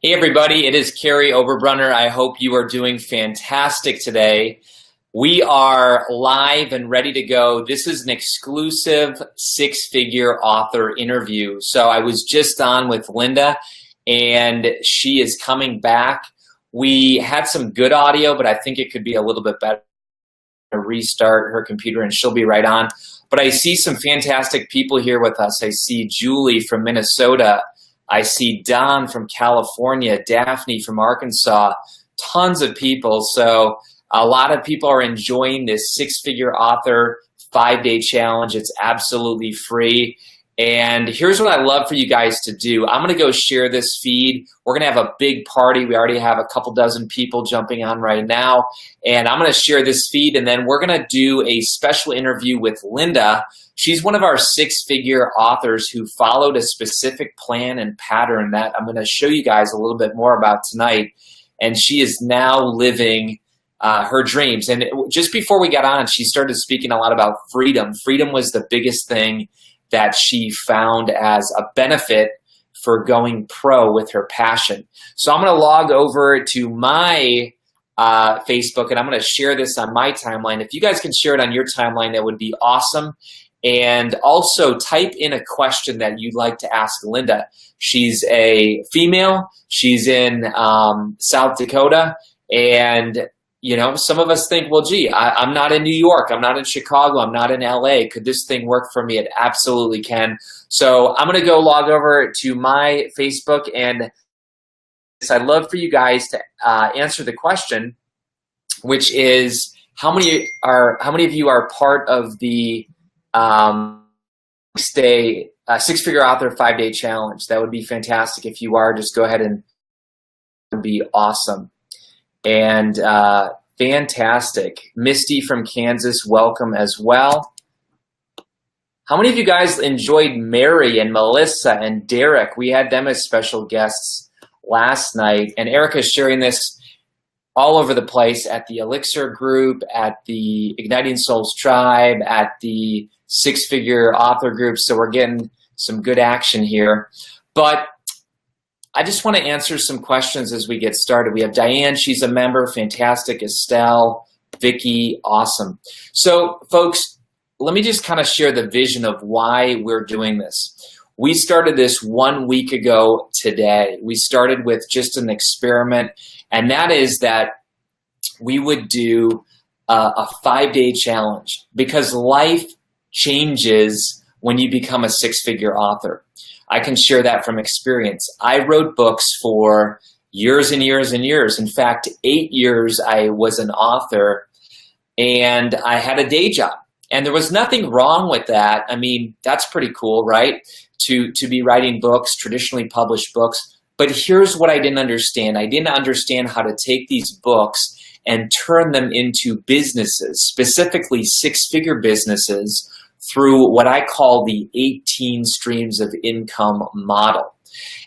Hey everybody, it is Kary Oberbrunner. I hope you are doing fantastic today. We are live and ready to go. This is an exclusive six-figure author interview. So I was just on with Linda and she is coming back. We had some good audio, but I think it could be a little bit better to restart her computer and she'll be right on. But I see some fantastic people here with us. I see Julie from Minnesota. I see Don from California, Daphne from Arkansas, tons of people. So a lot of people are enjoying this six-figure author 5-day challenge. It's absolutely free. And here's what I love for you guys to do. I'm going to go share this feed. We're going to have a big party. We already have a couple dozen people jumping on right now. And I'm going to share this feed, and then we're going to do a special interview with Linda. She's one of our six-figure authors who followed a specific plan and pattern that I'm going to show you guys a little bit more about tonight. And she is now living her dreams. And just before we got on, she started speaking a lot about freedom. Freedom was the biggest thing that she found as a benefit for going pro with her passion. So I'm going to log over to my Facebook, and I'm going to share this on my timeline. If you guys can share it on your timeline, that would be awesome. And also type in a question that you'd like to ask Linda. She's a female. She's in South Dakota. And you know, some of us think, well, gee, I'm not in New York. I'm not in Chicago. I'm not in LA. Could this thing work for me? It absolutely can. So I'm going to go log over to my Facebook, and I'd love for you guys to answer the question, which is how many of you are part of the six-figure author 5-day challenge? That would be fantastic. If you are, just go ahead and it would be awesome. And fantastic. Misty from Kansas, welcome as well. How many of you guys enjoyed Mary and Melissa and Derek? We had them as special guests last night. And Erica's sharing this all over the place at the Elixir group, at the Igniting Souls tribe, at the six-figure author group. So we're getting some good action here. But I just want to answer some questions as we get started. We have Diane, she's a member, fantastic. Estelle, Vicky, awesome. So folks, let me just kind of share the vision of why we're doing this. We started this 1 week ago today. We started with just an experiment, and that is that we would do a 5-day challenge because life changes when you become a six-figure author. I can share that from experience. I wrote books for years and years and years. In fact, 8 years I was an author, and I had a day job. And there was nothing wrong with that. I mean, that's pretty cool, right? To be writing books, traditionally published books. But here's what I didn't understand. I didn't understand how to take these books and turn them into businesses, specifically six-figure businesses, through what I call the 18 streams of income model.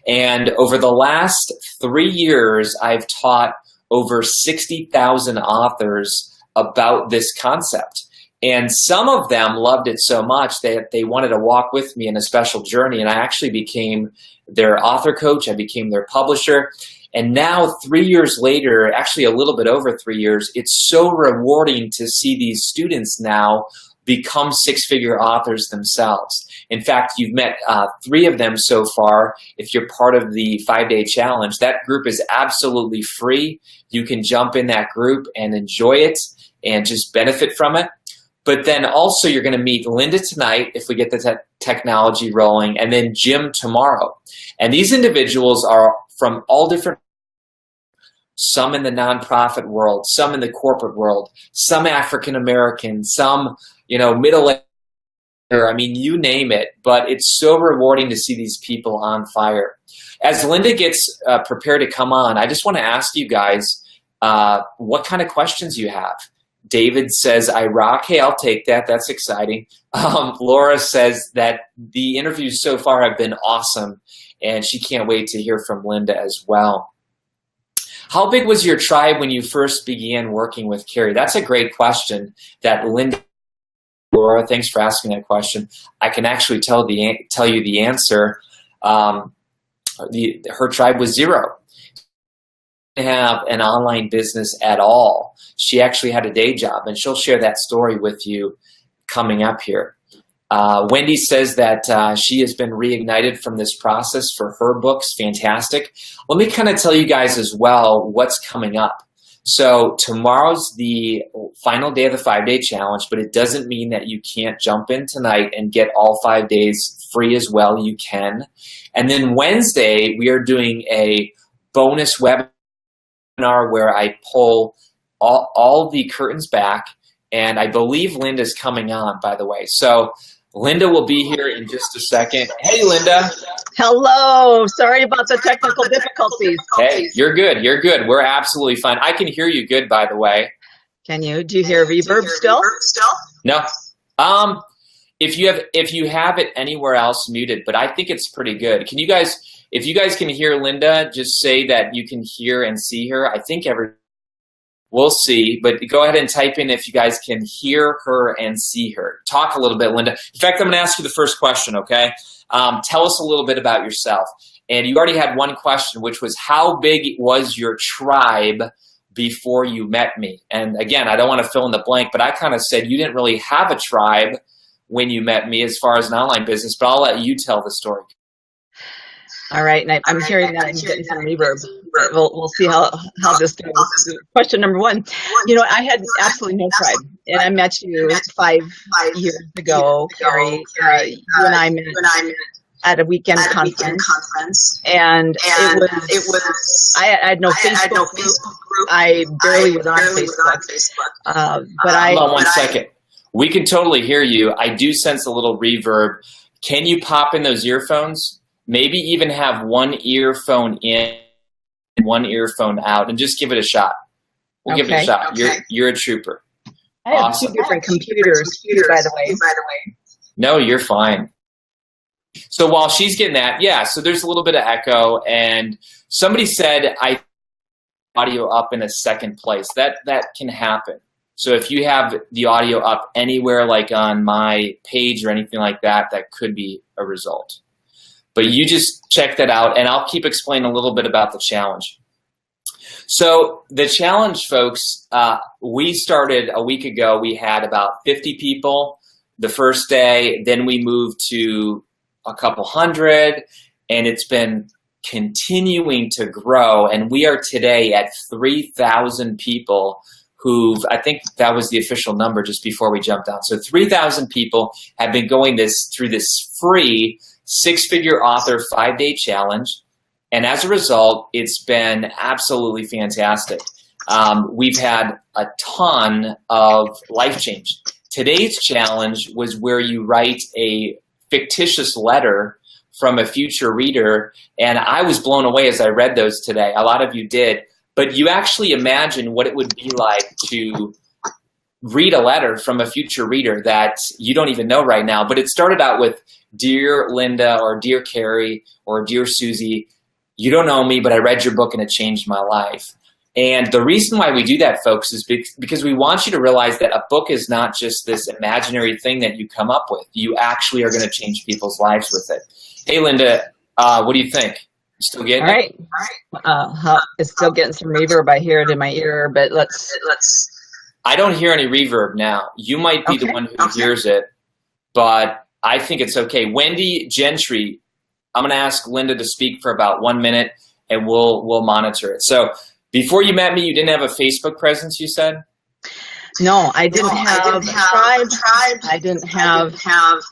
And over the last 3 years, I've taught over 60,000 authors about this concept. And some of them loved it so much that they wanted to walk with me in a special journey. And I actually became their author coach. I became their publisher. And now 3 years later, actually a little bit over 3 years, it's so rewarding to see these students now become six-figure authors themselves. In fact, you've met 3 of them so far. If you're part of the 5-day challenge, that group is absolutely free. You can jump in that group and enjoy it and just benefit from it. But then also you're going to meet Linda tonight if we get the technology rolling, and then Jim tomorrow. And these individuals are from all different, some in the nonprofit world, some in the corporate world, some African American, some, you know, middle-aged, I mean, you name it. But it's so rewarding to see these people on fire. As Linda gets prepared to come on, I just want to ask you guys what kind of questions you have. David says, I rock. Hey, I'll take that. That's exciting. Laura says that the interviews so far have been awesome, and she can't wait to hear from Linda as well. How big was your tribe when you first began working with Kary? That's a great question that Linda, Laura, thanks for asking that question. I can actually tell you the answer. Her tribe was 0. have an online business at all. She actually had a day job, and she'll share that story with you coming up here. Wendy says that she has been reignited from this process for her books. Fantastic. Let me kind of tell you guys as well what's coming up. So tomorrow's the final day of the 5-day challenge, but it doesn't mean that you can't jump in tonight and get all 5 days free as well. You can. And then Wednesday, we are doing a bonus webinar where I pull all the curtains back, and I believe Linda's coming on, by the way. So Linda will be here in just a second. Hey, Linda. Hello. Sorry about the technical difficulties. Hey, you're good. You're good. We're absolutely fine. I can hear you good, by the way. Can you? Do you hear reverb still? No. If you have it anywhere else muted, but I think it's pretty good. Can you guys, if you guys can hear Linda, just say that you can hear and see her. I think we'll see, but go ahead and type in if you guys can hear her and see her. Talk a little bit, Linda. In fact, I'm going to ask you the first question, okay? Tell us a little bit about yourself. And you already had one question, which was, how big was your tribe before you met me? And again, I don't want to fill in the blank, but I kind of said you didn't really have a tribe when you met me as far as an online business, but I'll let you tell the story. All right, and I'm hearing that I'm getting some reverb. We'll see how this goes. Question number one. You know, I had absolutely no tribe, and I met you 5 years ago, Kary. You and I met at a weekend conference, and it was I had no Facebook group. I barely was on Facebook. But Hold on one second. We can totally hear you. I do sense a little reverb. Can you pop in those earphones? Maybe even have one earphone in and one earphone out, and just give it a shot. We'll give it a shot. Okay. You're a trooper. I have awesome. 2 different computers, by the way. No, you're fine. So while she's getting that, yeah, so there's a little bit of echo, and somebody said I audio up in a second place. That can happen. So if you have the audio up anywhere like on my page or anything like that, that could be a result. But you just check that out, and I'll keep explaining a little bit about the challenge. So the challenge, folks, we started a week ago. We had about 50 people the first day. Then we moved to a couple hundred, and it's been continuing to grow. And we are today at 3,000 people I think that was the official number just before we jumped on. So 3,000 people have been going through this free 6-figure author 5-day challenge. And as a result, it's been absolutely fantastic. We've had a ton of life change. Today's challenge was where you write a fictitious letter from a future reader. And I was blown away as I read those today. A lot of you did. But you actually imagine what it would be like to read a letter from a future reader that you don't even know right now. But it started out with, Dear Linda, or Dear Kary, or Dear Susie, you don't know me, but I read your book and it changed my life. And the reason why we do that, folks, is because we want you to realize that a book is not just this imaginary thing that you come up with. You actually are going to change people's lives with it. Hey, Linda, what do you think? You still getting it? All right. It's still getting some reverb. I hear it in my ear, but let's. I don't hear any reverb now. You might be the one who hears it, but I think it's okay. Wendy Gentry, I'm going to ask Linda to speak for about 1 minute, and we'll monitor it. So before you met me, you didn't have a Facebook presence, you said? No, I didn't have a tribe. I didn't have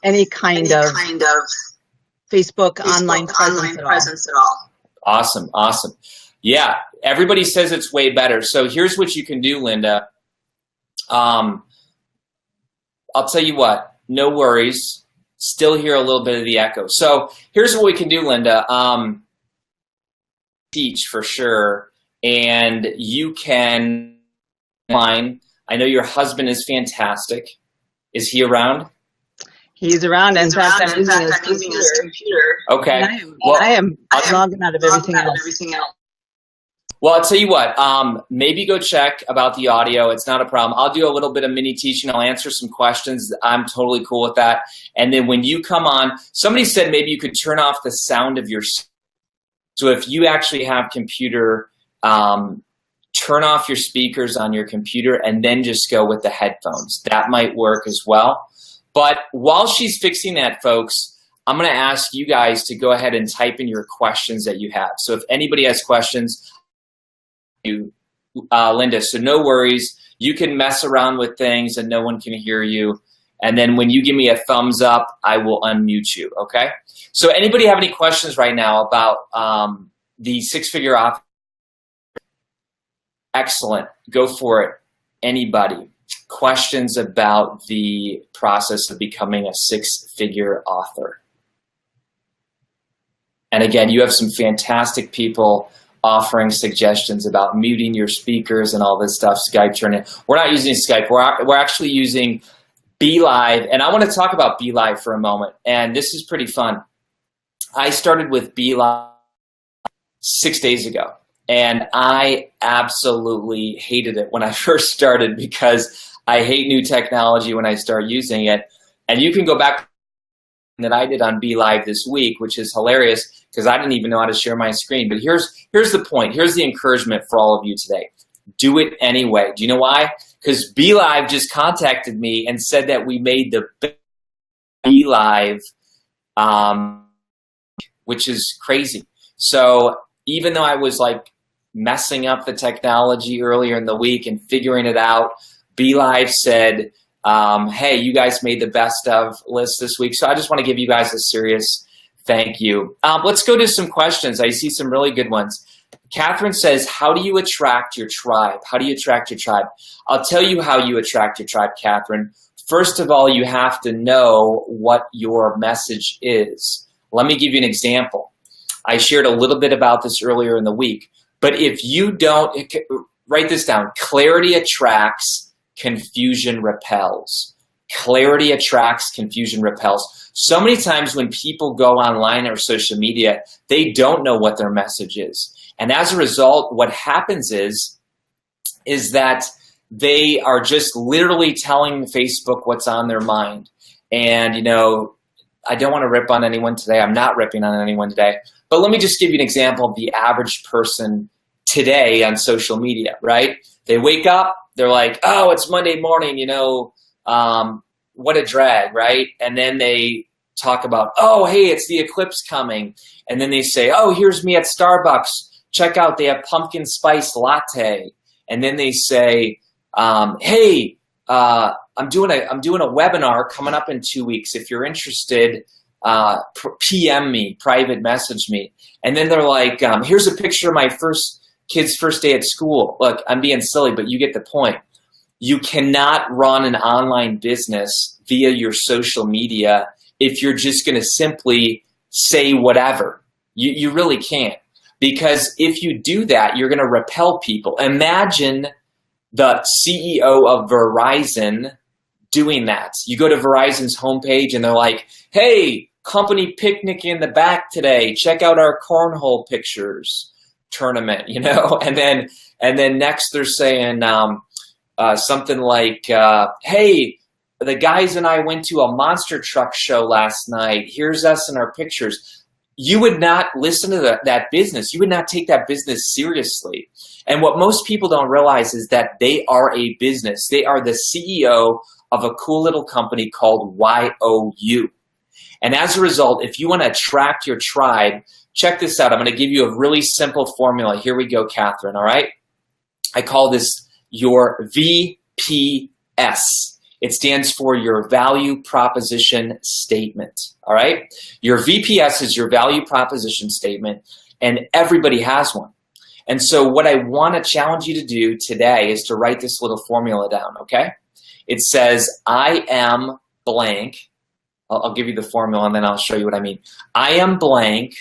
any kind of Facebook online presence at all. Awesome, awesome. Yeah, everybody says it's way better. So here's what you can do, Linda. I'll tell you what, no worries. Still hear a little bit of the echo. So here's what we can do, Linda. Teach for sure, and you can online. I know your husband is fantastic. Is he around? He's around. In fact, I'm using his computer. Okay. I am logging out of everything else. Well, I'll tell you what, maybe go check about the audio. It's not a problem. I'll do a little bit of mini teaching. I'll answer some questions. I'm totally cool with that. And then when you come on, somebody said maybe you could turn off the sound of your. So if you actually have computer turn off your speakers on your computer and then just go with the headphones. That might work as well. But while she's fixing that, folks, I'm going to ask you guys to go ahead and type in your questions that you have. So if anybody has questions, Linda, so no worries. You can mess around with things and no one can hear you. And then when you give me a thumbs up, I will unmute you, okay? So anybody have any questions right now about the six-figure offer? Excellent. Go for it. Anybody? Questions about the process of becoming a six-figure author? And again, you have some fantastic people offering suggestions about muting your speakers and all this stuff, Skype turn-in. We're not using Skype. We're actually using BeLive. And I want to talk about BeLive for a moment. And this is pretty fun. I started with BeLive 6 days ago. And I absolutely hated it when I first started because I hate new technology when I start using it. And you can go back that I did on BeLive this week, which is hilarious because I didn't even know how to share my screen. But here's the point. Here's the encouragement for all of you today. Do it anyway. Do you know why? Because BeLive just contacted me and said that we made the BeLive, which is crazy. So even though I was like messing up the technology earlier in the week and figuring it out, BeLive said, hey, you guys made the best of list this week. So I just want to give you guys a serious thank you. Let's go to some questions. I see some really good ones. Catherine says, how do you attract your tribe? How do you attract your tribe? I'll tell you how you attract your tribe, Catherine. First of all, you have to know what your message is. Let me give you an example. I shared a little bit about this earlier in the week, but if you don't, write this down. Clarity attracts, confusion repels. Clarity attracts, confusion repels. So many times when people go online or social media, they don't know what their message is. And as a result, what happens is that they are just literally telling Facebook what's on their mind. And, you know, I don't want to rip on anyone today. I'm not ripping on anyone today. But let me just give you an example of the average person today on social media, right? They wake up, they're like, oh, it's Monday morning, you know, what a drag, right? And then they talk about, oh, hey, it's the eclipse coming. And then they say, oh, here's me at Starbucks. Check out, they have pumpkin spice latte. And then they say, hey, I'm doing a webinar coming up in 2 weeks. If you're interested, PM me, private message me. And then they're like, here's a picture of my kid's first day at school. Look, I'm being silly, but you get the point. You cannot run an online business via your social media if you're just going to simply say whatever. You really can't. Because if you do that, you're going to repel people. Imagine the CEO of Verizon doing that. You go to Verizon's homepage and they're like, hey, company picnic in the back today. Check out our cornhole pictures tournament, you know? And then next they're saying something like, hey, the guys and I went to a monster truck show last night. Here's us in our pictures. You would not listen to that business. You would not take that business seriously. And what most people don't realize is that they are a business. They are the CEO of a cool little company called YOU. And as a result, if you want to attract your tribe, check this out. I'm going to give you a really simple formula. Here we go, Catherine, all right? I call this your VPS. It stands for your value proposition statement, all right? Your VPS is your value proposition statement, and everybody has one. And so what I want to challenge you to do today is to write this little formula down, okay? It says, I am blank. I'll give you the formula, and then I'll show you what I mean. I am blank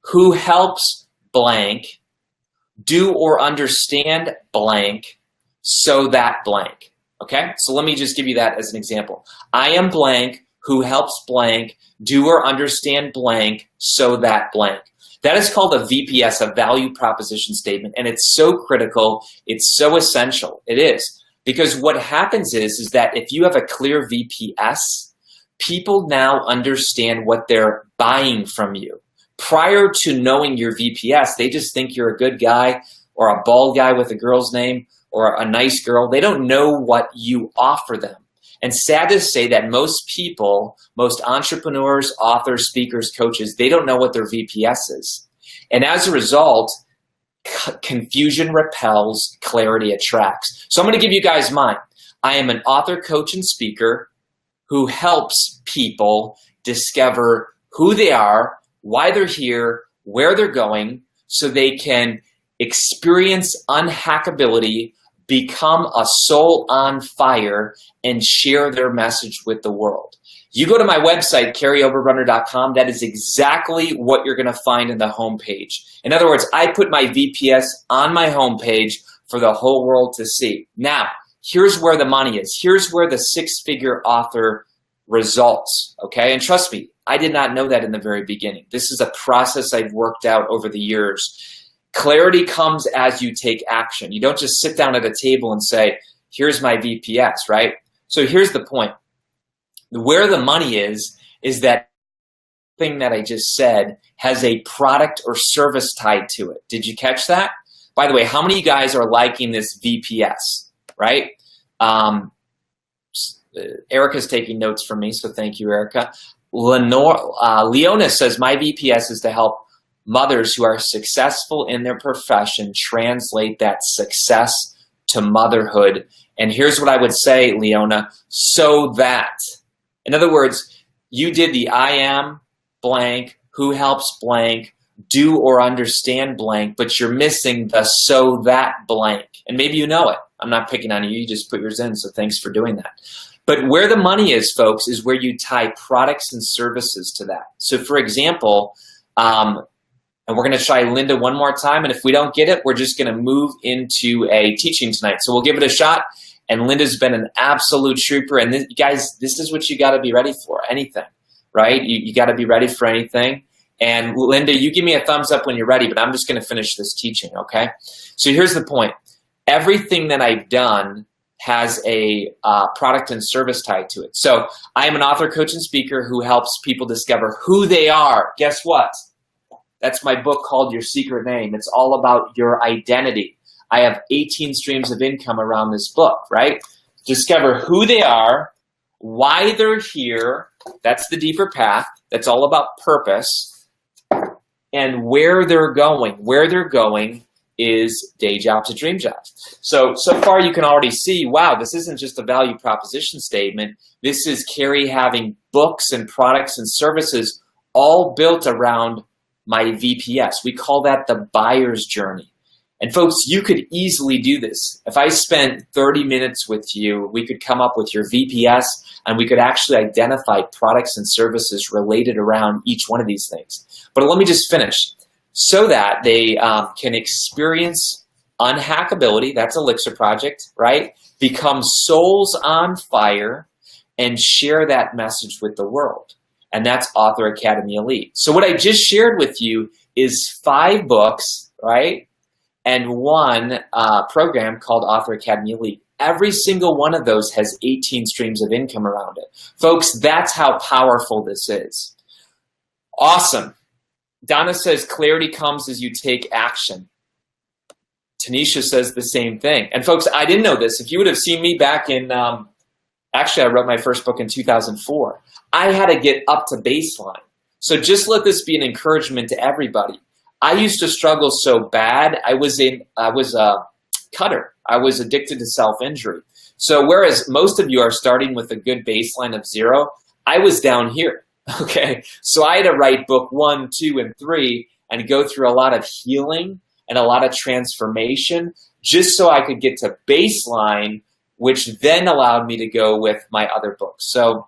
who helps blank do or understand blank so that blank. Okay, so let me just give you that as an example. I am blank who helps blank do or understand blank so that blank. That is called a VPS, a value proposition statement, and it's so critical. It's so essential. It is. Because what happens is that if you have a clear VPS, people now understand what they're buying from you. Prior to knowing your VPS, they just think you're a good guy or a bald guy with a girl's name or a nice girl. They don't know what you offer them. And sad to say that most people, most entrepreneurs, authors, speakers, coaches, they don't know what their VPS is. And as a result, confusion repels, clarity attracts. So I'm going to give you guys mine. I am an author, coach, and speaker who helps people discover who they are, why they're here, where they're going, so they can experience unhackability, become a soul on fire, and share their message with the world. You go to my website, KaryOberbrunner.com, that is exactly what you're going to find in the homepage. In other words, I put my VPS on my homepage for the whole world to see. Now, here's where the money is. Here's where the six-figure author results, okay? And trust me, I did not know that in the very beginning. This is a process I've worked out over the years. Clarity comes as you take action. You don't just sit down at a table and say, here's my VPS, right? So here's the point. Where the money is that thing that I just said has a product or service tied to it. Did you catch that? By the way, how many of you guys are liking this VPS, right? Erica's taking notes from me, so thank you, Erica. Leona says, my VPS is to help mothers who are successful in their profession translate that success to motherhood. And here's what I would say, Leona, so that. In other words, you did the I am blank, who helps blank, do or understand blank, but you're missing the so that blank. And maybe you know it. I'm not picking on you. You just put yours in, so thanks for doing that. But where the money is, folks, is where you tie products and services to that. So for example, and we're going to try Linda one more time, and if we don't get it, we're just going to move into a teaching tonight. So we'll give it a shot. And Linda's been an absolute trooper. And this, guys, this is what you got to be ready for, anything, right? You got to be ready for anything. And Linda, you give me a thumbs up when you're ready, but I'm just going to finish this teaching, okay? So here's the point. Everything that I've done has a product and service tied to it. So I am an author, coach, and speaker who helps people discover who they are. Guess what? That's my book called Your Secret Name. It's all about your identity. I have 18 streams of income around this book, right? Discover who they are, why they're here. That's the deeper path. That's all about purpose. And where they're going. Where they're going is day job to dream job. So far you can already see, wow, this isn't just a value proposition statement. This is Kary having books and products and services all built around my VPS. We call that the buyer's journey. And folks, you could easily do this. If I spent 30 minutes with you, we could come up with your VPS and we could actually identify products and services related around each one of these things. But let me just finish. So that they can experience unhackability, that's Elixir Project, right? Become souls on fire and share that message with the world. And that's Author Academy Elite. So what I just shared with you is 5 books, right? And 1 program called Author Academy Elite. Every single one of those has 18 streams of income around it. Folks, that's how powerful this is. Awesome. Donna says clarity comes as you take action. Tanisha says the same thing. And folks, I didn't know this. If you would have seen me back in, actually I wrote my first book in 2004. I had to get up to baseline. So just let this be an encouragement to everybody. I used to struggle so bad. I was a cutter. I was addicted to self-injury. So whereas most of you are starting with a good baseline of 0, I was down here. Okay, so I had to write book 1, 2, and 3 and go through a lot of healing and a lot of transformation just so I could get to baseline, which then allowed me to go with my other books. So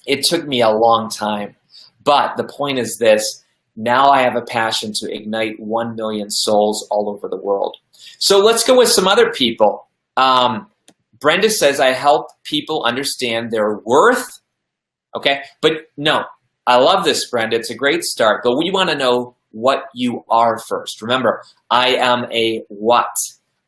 it took me a long time. But the point is this, now I have a passion to ignite 1 million souls all over the world. So let's go with some other people. Brenda says, I help people understand their worth. Okay, but no, I love this, Brenda. It's a great start, but we want to know what you are first. Remember, I am a what?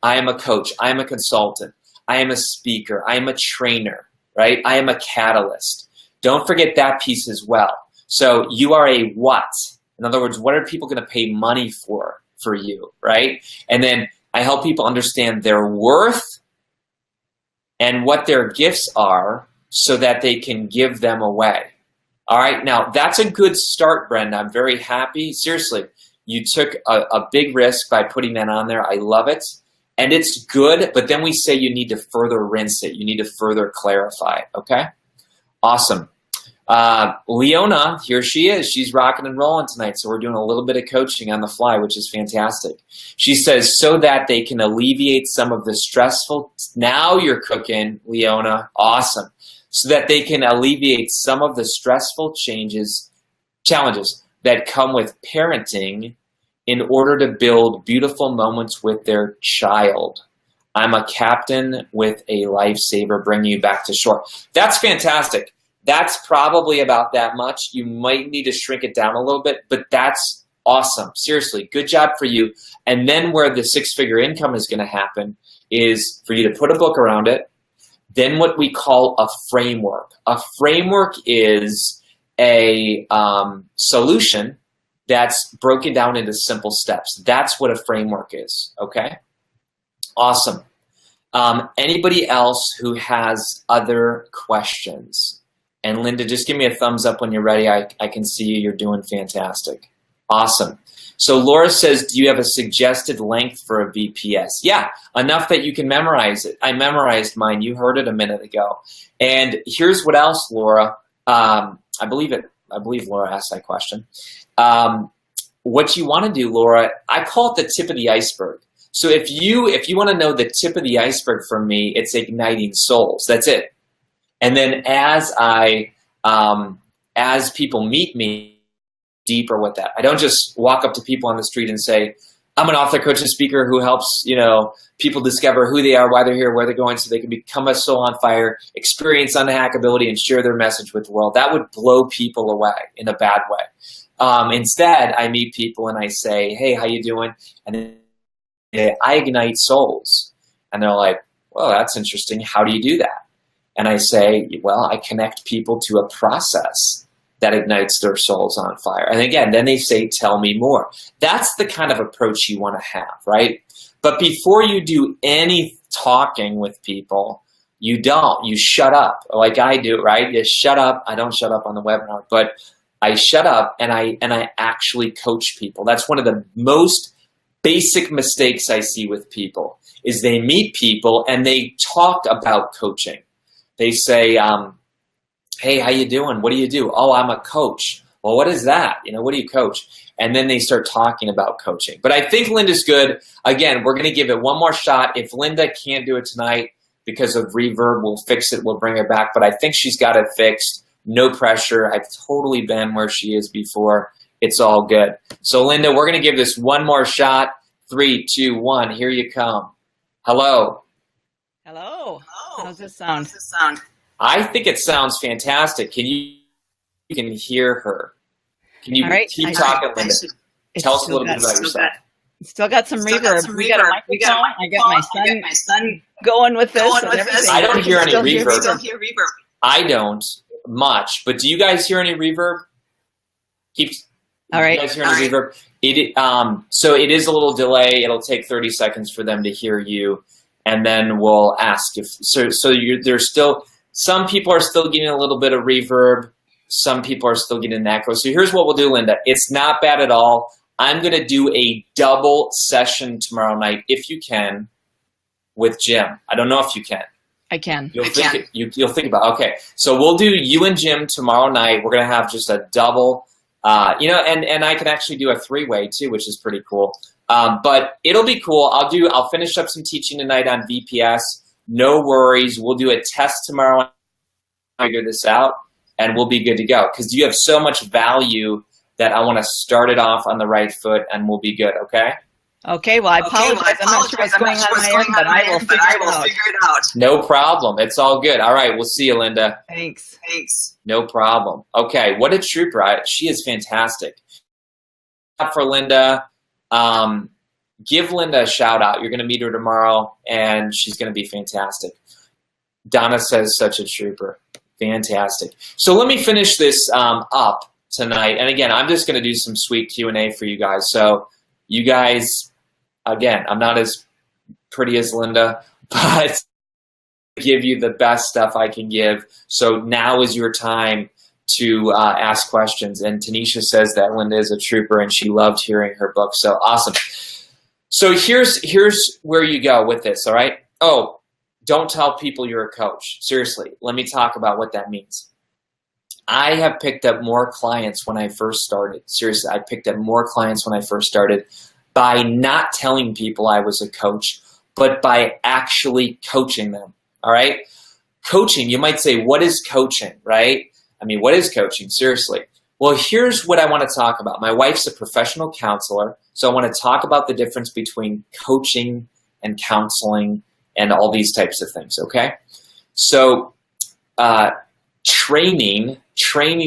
I am a coach. I am a consultant. I am a speaker. I am a trainer, right? I am a catalyst. Don't forget that piece as well. So you are a what? In other words, what are people going to pay money for you, right? And then I help people understand their worth and what their gifts are so that they can give them away. All right, now that's a good start, Brenda. I'm very happy. Seriously, you took a big risk by putting that on there. I love it. And it's good, but then we say you need to further rinse it. You need to further clarify, okay? Awesome. Leona, here she is. She's rocking and rolling tonight, so we're doing a little bit of coaching on the fly, which is fantastic. She says, so that they can alleviate some of the stressful, now you're cooking, Leona, awesome. So that they can alleviate some of the stressful challenges that come with parenting in order to build beautiful moments with their child. I'm a captain with a lifesaver bringing you back to shore. That's fantastic. That's probably about that much. You might need to shrink it down a little bit, but that's awesome. Seriously, good job for you. And then where the six-figure income is going to happen is for you to put a book around it. Then what we call a framework. A framework is a solution that's broken down into simple steps. That's what a framework is, okay? Awesome. Anybody else who has other questions? And Linda, just give me a thumbs up when you're ready. I can see you. You're doing fantastic. Awesome. So Laura says, do you have a suggested length for a VPS? Yeah, enough that you can memorize it. I memorized mine. You heard it a minute ago. And here's what else, Laura. I believe Laura asked that question. What you want to do, Laura, I call it the tip of the iceberg. So if you want to know the tip of the iceberg from me, it's igniting souls. That's it. And then as people meet me, deeper with that. I don't just walk up to people on the street and say, I'm an author, coach, and speaker who helps, people discover who they are, why they're here, where they're going, so they can become a soul on fire, experience unhackability, and share their message with the world. That would blow people away in a bad way. Instead, I meet people and I say, hey, how you doing? And then I ignite souls. And they're like, well, that's interesting. How do you do that? And I say, well, I connect people to a process that ignites their souls on fire. And again, then they say, tell me more. That's the kind of approach you want to have, right? But before you do any talking with people, you shut up like I do, right? You shut up. I don't shut up on the webinar, but I shut up and I actually coach people. That's one of the most basic mistakes I see with people is they meet people and they talk about coaching. They say, hey, how you doing? What do you do? Oh, I'm a coach. Well, what is that? What do you coach? And then they start talking about coaching. But I think Linda's good. Again, we're going to give it one more shot. If Linda can't do it tonight because of reverb, we'll fix it. We'll bring her back. But I think she's got it fixed. No pressure. I've totally been where she is before. It's all good. So, Linda, we're going to give this one more shot. 3, 2, 1. Here you come. Hello. Hello. How's this sound? I think it sounds fantastic. You can hear her. Can you keep talking, Linda? Tell us a little bit about yourself. Still got some reverb. We got a microphone. I got my son going with this. I don't hear any reverb. I don't much, but do you guys hear any reverb? All right. You guys hear any reverb? So it is a little delay. It'll take 30 seconds for them to hear you, and then we'll ask if there's still. Some people are still getting a little bit of reverb. Some people are still getting an echo. So here's what we'll do, Linda. It's not bad at all. I'm going to do a double session tomorrow night, if you can, with Jim. I don't know if you can. I can. You'll think about it. Okay. So we'll do you and Jim tomorrow night. We're going to have just a double, and I can actually do a three-way too, which is pretty cool. But it'll be cool. I'll finish up some teaching tonight on VPS. No worries. We'll do a test tomorrow, figure this out, and we'll be good to go. Because you have so much value that I want to start it off on the right foot, and we'll be good, okay? Okay, well, I apologize. I'm not sure what's going on my end, but I will figure it out. No problem. It's all good. All right, we'll see you, Linda. Thanks. No problem. Okay, what a trooper. She is fantastic. For Linda, give Linda a shout out. You're going to meet her tomorrow, and she's going to be fantastic. Donna says, such a trooper. Fantastic. So let me finish this up tonight. And again, I'm just going to do some sweet Q&A for you guys. So you guys, again, I'm not as pretty as Linda, but give you the best stuff I can give. So now is your time to ask questions. And Tanisha says that Linda is a trooper and she loved hearing her book. So awesome. So here's where you go with this, all right? Oh, don't tell people you're a coach. Seriously, let me talk about what that means. I have picked up more clients when I first started. Seriously, I picked up more clients when I first started by not telling people I was a coach, but by actually coaching them. All right. Coaching, you might say, what is coaching, right? I mean, what is coaching? Seriously. Well, here's what I want to talk about. My wife's a professional counselor, so I want to talk about the difference between coaching and counseling and all these types of things, okay? So training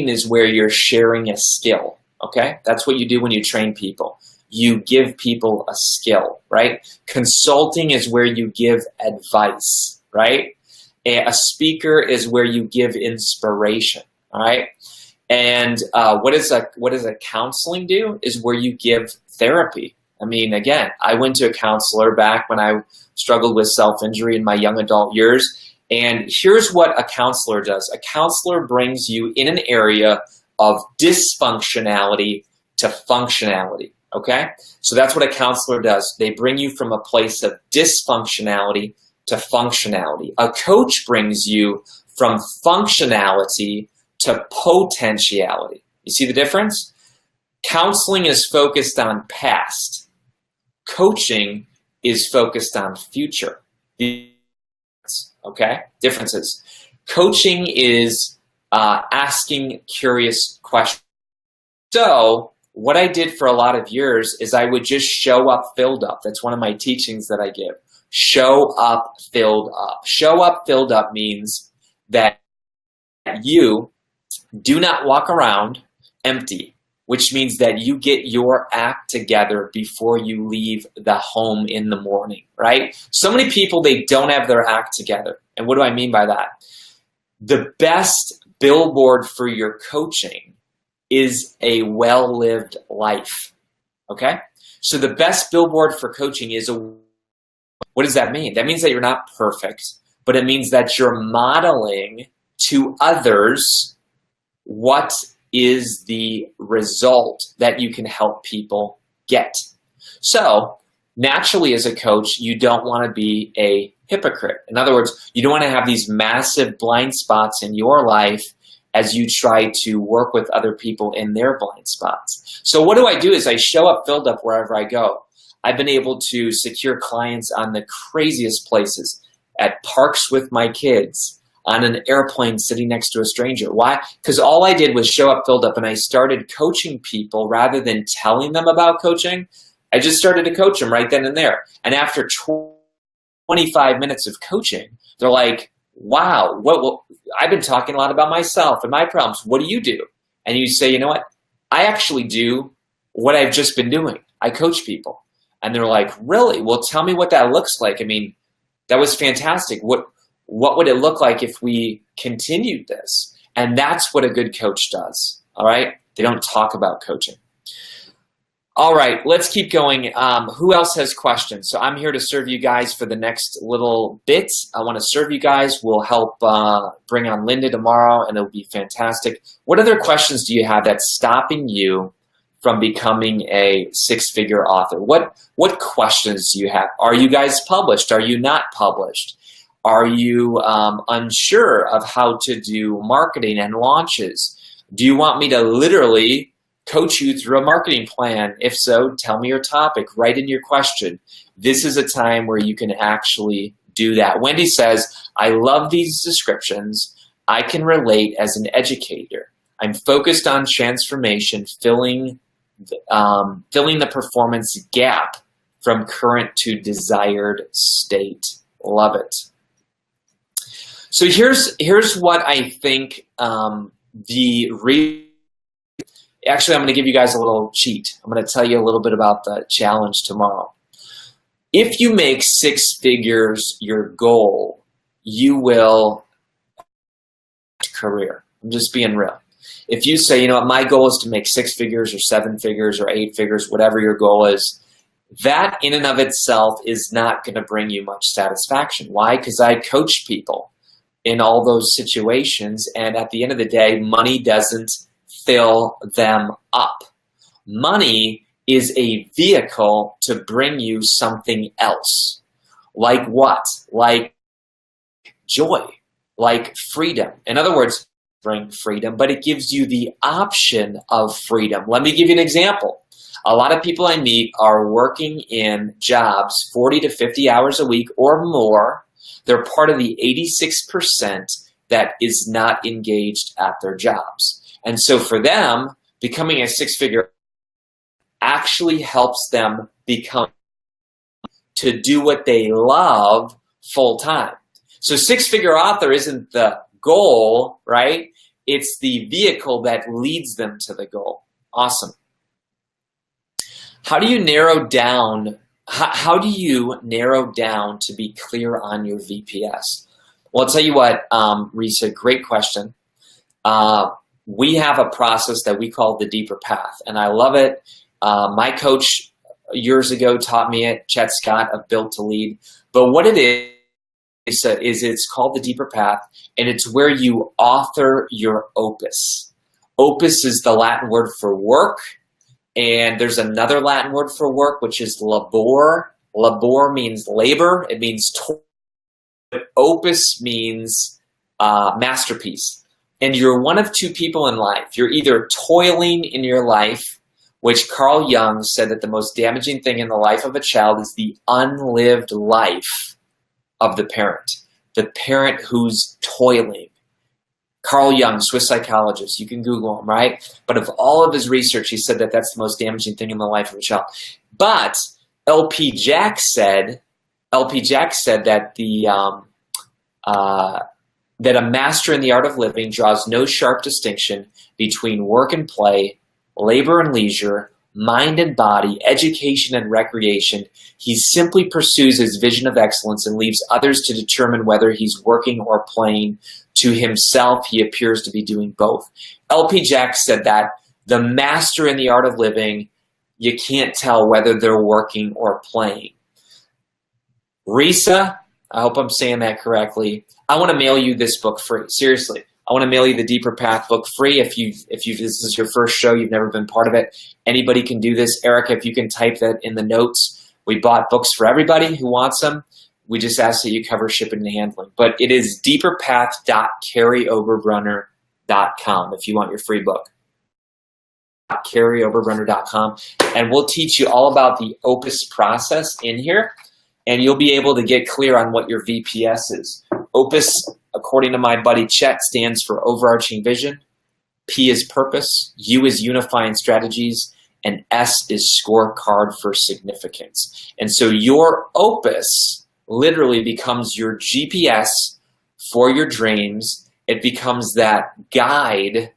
is where you're sharing a skill, okay? That's what you do when you train people. You give people a skill, right? Consulting is where you give advice, right? A speaker is where you give inspiration, all right? And what does a counseling do is where you give therapy. I mean, again, I went to a counselor back when I struggled with self-injury in my young adult years. And here's what a counselor does. A counselor brings you in an area of dysfunctionality to functionality, okay? So that's what a counselor does. They bring you from a place of dysfunctionality to functionality. A coach brings you from functionality to potentiality. You see the difference? Counseling is focused on past. Coaching is focused on future. Okay? Differences. Coaching is asking curious questions. So what I did for a lot of years is I would just show up filled up. That's one of my teachings that I give. Show up filled up. Show up filled up means that you do not walk around empty, which means that you get your act together before you leave the home in the morning, right? So many people, they don't have their act together. And what do I mean by that? The best billboard for your coaching is a well-lived life, okay? So the best billboard for coaching is what does that mean? That means that you're not perfect, but it means that you're modeling to others what is the result that you can help people get. So naturally as a coach, you don't want to be a hypocrite. In other words, you don't want to have these massive blind spots in your life as you try to work with other people in their blind spots. So what do? Is I show up filled up wherever I go. I've been able to secure clients on the craziest places, at parks with my kids, on an airplane sitting next to a stranger. Why? Because all I did was show up filled up, and I started coaching people rather than telling them about coaching. I just started to coach them right then and there. And after 25 minutes of coaching, they're like, wow, I've been talking a lot about myself and my problems. What do you do? And you say, you know what? I actually do what I've just been doing. I coach people. And they're like, really? Well, tell me what that looks like. I mean, that was fantastic. What would it look like if we continued this? And that's what a good coach does, all right? They don't talk about coaching. All right, let's keep going. Who else has questions? So I'm here to serve you guys for the next little bit. I want to serve you guys. We'll help bring on Linda tomorrow, and it'll be fantastic. What other questions do you have that's stopping you from becoming a six-figure author? What questions do you have? Are you guys published? Are you not published? Are you unsure of how to do marketing and launches? Do you want me to literally coach you through a marketing plan? If so, tell me your topic, write in your question. This is a time where you can actually do that. Wendy says, I love these descriptions. I can relate as an educator. I'm focused on transformation, filling the performance gap from current to desired state. Love it. So here's what I think Actually, I'm going to give you guys a little cheat. I'm going to tell you a little bit about the challenge tomorrow. If you make six figures your goal, you will career. I'm just being real. If you say, you know what, my goal is to make six figures or seven figures or eight figures, whatever your goal is, that in and of itself is not going to bring you much satisfaction. Why? Because I coach people in all those situations, and at the end of the day, money doesn't fill them up. Money is a vehicle to bring you something else. Like what? Like joy, like freedom. In other words, bring freedom, but it gives you the option of freedom. Let me give you an example. A lot of people I meet are working in jobs 40 to 50 hours a week or more. They're part of the 86% that is not engaged at their jobs. And so for them, becoming a six-figure actually helps them become to do what they love full time. So six-figure author isn't the goal, right? It's the vehicle that leads them to the goal. Awesome. How do you narrow down? How do you narrow down to be clear on your VPS? Well, I'll tell you what, Risa, great question. We have a process that we call the deeper path, and I love it. My coach years ago taught me it, Chet Scott of Built to Lead. But what it is it's called the deeper path, and it's where you author your opus. Opus is the Latin word for work, and there's another Latin word for work, which is labor. Labor means labor. It means toil. But opus means masterpiece. And you're one of two people in life. You're either toiling in your life, which Carl Jung said that the most damaging thing in the life of a child is the unlived life of the parent who's toiling. Carl Jung, Swiss psychologist, you can Google him, right? But of all of his research, he said that that's the most damaging thing in the life of a child. But LP Jack said that that a master in the art of living draws no sharp distinction between work and play, labor and leisure, mind and body, education and recreation. He simply pursues his vision of excellence and leaves others to determine whether he's working or playing. To himself, he appears to be doing both. LP Jack said that the master in the art of living, you can't tell whether they're working or playing. Risa, I hope I'm saying that correctly. I want to mail you this book free. Seriously. I want to mail you the Deeper Path book free. If this is your first show, you've never been part of it, anybody can do this. Erica, if you can type that in the notes. We bought books for everybody who wants them. We just ask that you cover shipping and handling. But it is deeperpath.karyoberbrunner.com if you want your free book. KaryOberbrunner.com. And we'll teach you all about the Opus process in here, and you'll be able to get clear on what your VPS is. Opus, according to my buddy Chet, stands for overarching vision. P is purpose. U is unifying strategies. And S is scorecard for significance. And so your Opus literally becomes your GPS for your dreams. It becomes that guide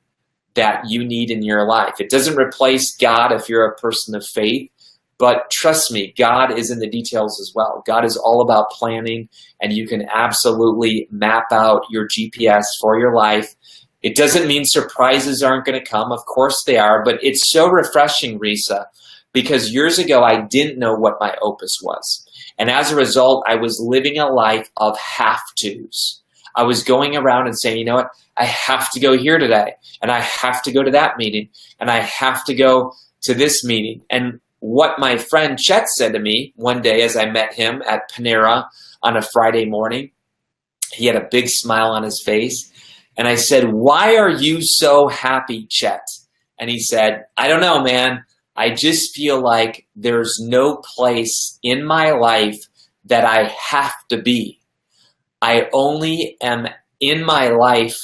that you need in your life. It doesn't replace God if you're a person of faith, but trust me, God is in the details as well. God is all about planning, and you can absolutely map out your GPS for your life. It doesn't mean surprises aren't going to come. Of course they are, but it's so refreshing, Risa, because years ago I didn't know what my opus was. And as a result, I was living a life of have-tos. I was going around and saying, you know what, I have to go here today, and I have to go to that meeting, and I have to go to this meeting. And what my friend Chet said to me one day as I met him at Panera on a Friday morning, he had a big smile on his face. And I said, why are you so happy, Chet? And he said, I don't know, man. I just feel like there's no place in my life that I have to be. I only am in my life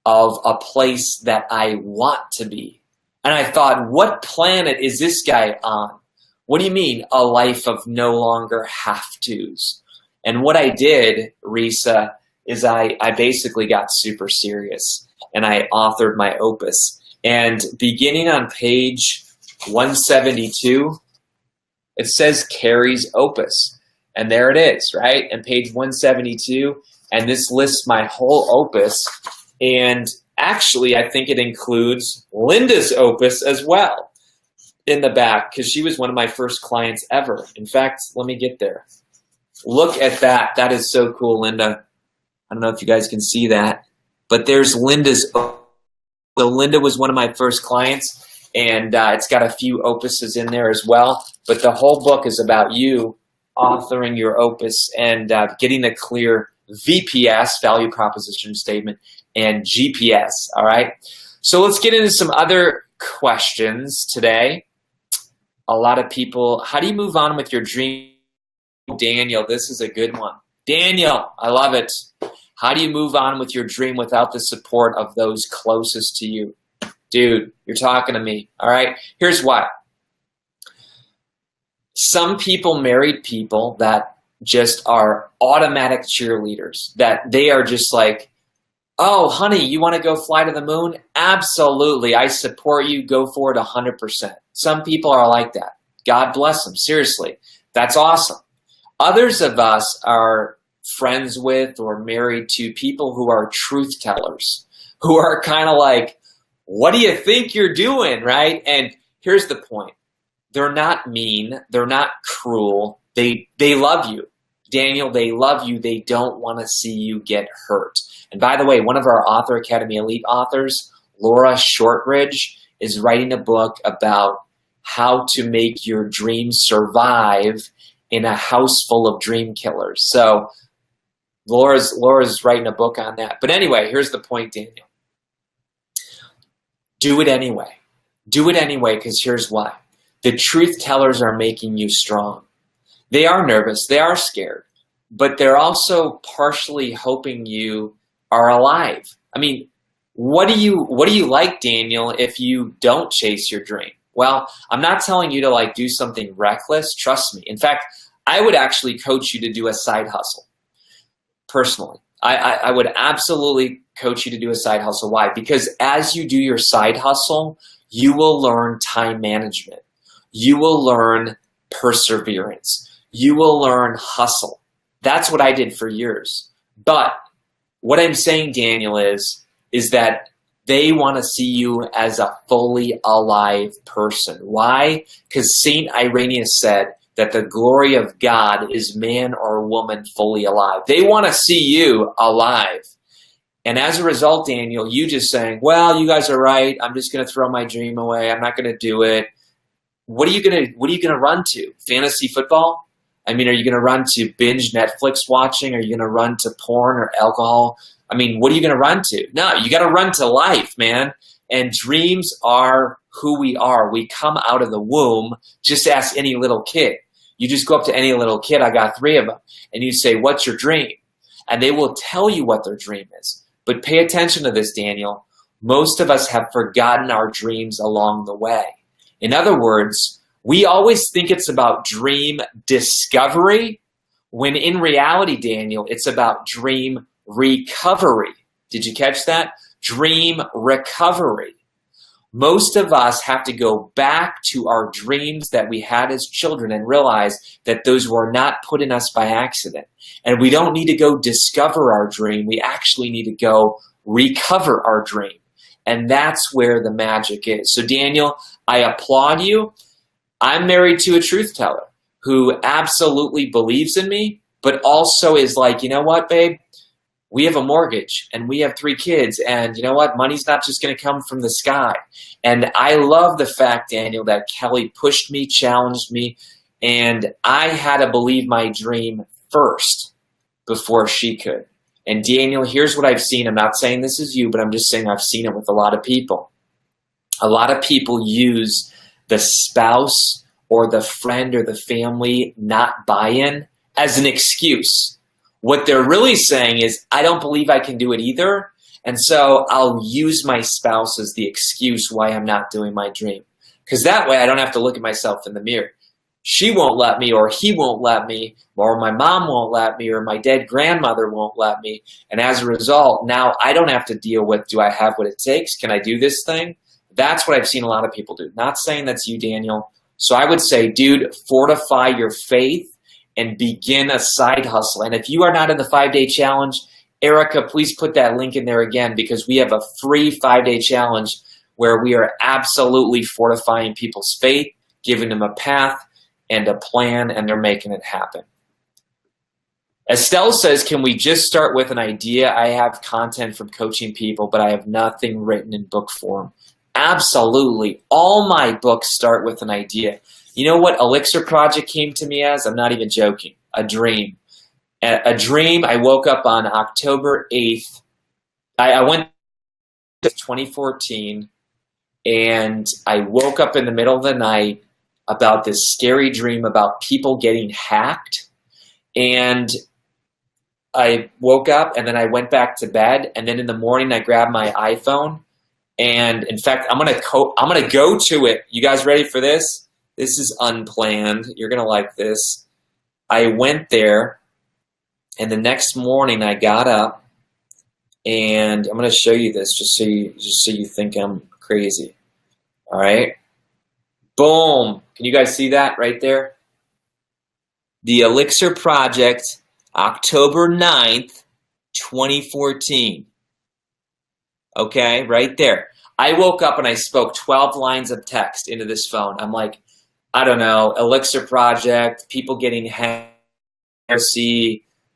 of a place that I want to be. And I thought, what planet is this guy on? What do you mean, a life of no longer have-tos? And what I did, Risa, is I basically got super serious, and I authored my opus. And beginning on page 172, it says Kary's opus. And there it is, right? And page 172, and this lists my whole opus. And actually, I think it includes Linda's opus as well. in the back because she was one of my first clients ever. In fact, let me get there. Look at that. That is so cool, Linda. I don't know if you guys can see that, but there's Linda's. So Linda was one of my first clients, and it's got a few opuses in there as well. But the whole book is about you authoring your opus and getting a clear VPS, value proposition statement, and GPS, all right? So let's get into some other questions today. A lot of people, how do you move on with your dream? Daniel, this is a good one. Daniel, I love it. How do you move on with your dream without the support of those closest to you? Dude, you're talking to me, all right? Here's why. Some people, married people that just are automatic cheerleaders, that they are just like, oh, honey, you want to go fly to the moon? Absolutely. I support you. Go for it 100%. Some people are like that. God bless them. Seriously. That's awesome. Others of us are friends with or married to people who are truth tellers, who are kind of like, what do you think you're doing, right? And here's the point. They're not mean. They're not cruel. They love you. Daniel, they love you. They don't want to see you get hurt. And by the way, one of our Author Academy Elite authors, Laura Shortridge, is writing a book about how to make your dreams survive in a house full of dream killers. So Laura's writing a book on that. But anyway, here's the point, Daniel. Do it anyway. Do it anyway, because here's why. The truth tellers are making you strong. They are nervous. They are scared. But they're also partially hoping you are alive. I mean, what do you like, Daniel, if you don't chase your dream? Well, I'm not telling you to like do something reckless. Trust me. In fact, I would actually coach you to do a side hustle. Personally, I would absolutely coach you to do a side hustle. Why? Because as you do your side hustle, you will learn time management. You will learn perseverance. You will learn hustle. That's what I did for years. But what I'm saying, Daniel, is that they want to see you as a fully alive person. Why? Because Saint Irenaeus said that the glory of God is man or woman fully alive. They want to see you alive. And as a result, Daniel, you just saying, well, you guys are right. I'm just going to throw my dream away. I'm not going to do it. What are you going to run to? Fantasy football? I mean, are you going to run to binge Netflix watching? Are you going to run to porn or alcohol? I mean, what are you going to run to? No, you got to run to life, man. And dreams are who we are. We come out of the womb. Just ask any little kid. You just go up to any little kid, I got 3 of them, and you say, what's your dream? And they will tell you what their dream is. But pay attention to this, Daniel. Most of us have forgotten our dreams along the way. In other words, we always think it's about dream discovery, when in reality, Daniel, it's about dream recovery. Did you catch that? Dream recovery. Most of us have to go back to our dreams that we had as children and realize that those were not put in us by accident. And we don't need to go discover our dream. We actually need to go recover our dream. And that's where the magic is. So Daniel, I applaud you. I'm married to a truth teller who absolutely believes in me, but also is like, you know what, babe? We have a mortgage and we have 3 kids, and you know what? Money's not just going to come from the sky. And I love the fact, Daniel, that Kelly pushed me, challenged me, and I had to believe my dream first before she could. And Daniel, here's what I've seen. I'm not saying this is you, but I'm just saying I've seen it with a lot of people. A lot of people use the spouse or the friend or the family not buy-in as an excuse. What they're really saying is, I don't believe I can do it either, and so I'll use my spouse as the excuse why I'm not doing my dream. Because that way I don't have to look at myself in the mirror. She won't let me, or he won't let me, or my mom won't let me, or my dead grandmother won't let me. And as a result, now I don't have to deal with, do I have what it takes? Can I do this thing? That's what I've seen a lot of people do. Not saying that's you, Daniel. So I would say, dude, fortify your faith and begin a side hustle. And if you are not in the 5-day challenge, Erica, please put that link in there again, because we have a free 5-day challenge where we are absolutely fortifying people's faith giving them a path and a plan, and they're making it happen. Estelle says, can we just start with an idea? I have content from coaching people, but I have nothing written in book form. Absolutely. All my books start with an idea. You know what Elixir Project came to me as? I'm not even joking. A dream. A dream. I woke up on October 8th. I went to 2014, and I woke up in the middle of the night about this scary dream about people getting hacked. And I woke up, and then I went back to bed, and then in the morning I grabbed my iPhone, and in fact I'm gonna go to it. You guys ready for this? This is unplanned. You're gonna like this. I went there, and the next morning I got up, and I'm gonna show you this just so you think I'm crazy. All right, boom. Can you guys see that right there? The Elixir Project, October 9th, 2014. Okay, right there. I woke up and I spoke 12 lines of text into this phone. I'm like, I don't know, Elixir Project, people getting hacked,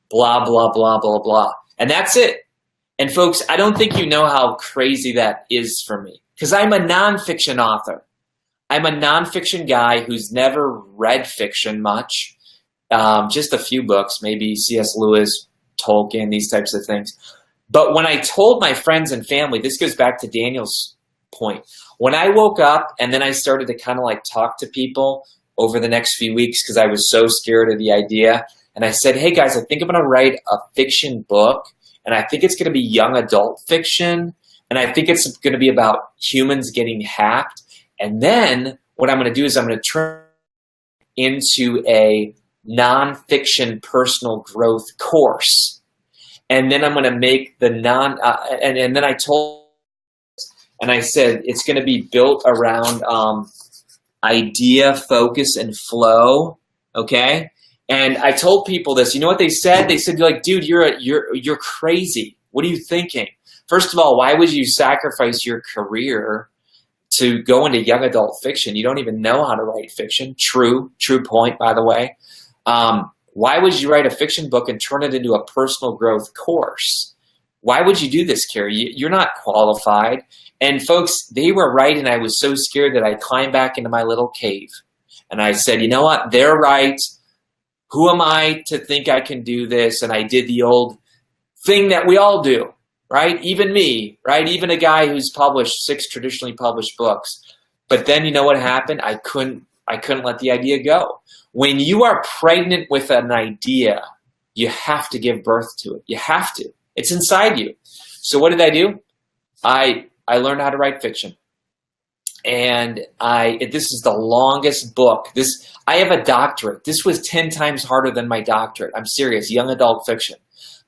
blah, blah, blah, blah, blah. And that's it. And folks, I don't think you know how crazy that is for me, because I'm a nonfiction author. I'm a nonfiction guy who's never read fiction much. Just a few books, maybe C.S. Lewis, Tolkien, these types of things. But when I told my friends and family, this goes back to Daniel's point. When I woke up and then I started to kind of like talk to people over the next few weeks because I was so scared of the idea. And I said, hey guys, I think I'm going to write a fiction book. And I think it's going to be young adult fiction. And I think it's going to be about humans getting hacked. And then what I'm going to do is I'm going to turn into a nonfiction personal growth course, and then I'm going to make the and then I told, and I said it's going to be built around idea, focus, and flow. Okay, and I told people this. You know what they said? They said, like, dude, you're crazy. What are you thinking? First of all, why would you sacrifice your career to go into young adult fiction? You don't even know how to write fiction. True point, by the way. Why would you write a fiction book and turn it into a personal growth course? Why would you do this, Kary? You're not qualified. And folks, they were right, and I was so scared that I climbed back into my little cave. And I said, you know what? They're right. Who am I to think I can do this? And I did the old thing that we all do, right? Even me, right? Even a guy who's published 6 traditionally published books. But then you know what happened? I couldn't let the idea go. When you are pregnant with an idea, you have to give birth to it. You have to. It's inside you. So what did I do? I learned how to write fiction. And this is the longest book. I have a doctorate. This was 10 times harder than my doctorate. I'm serious, young adult fiction.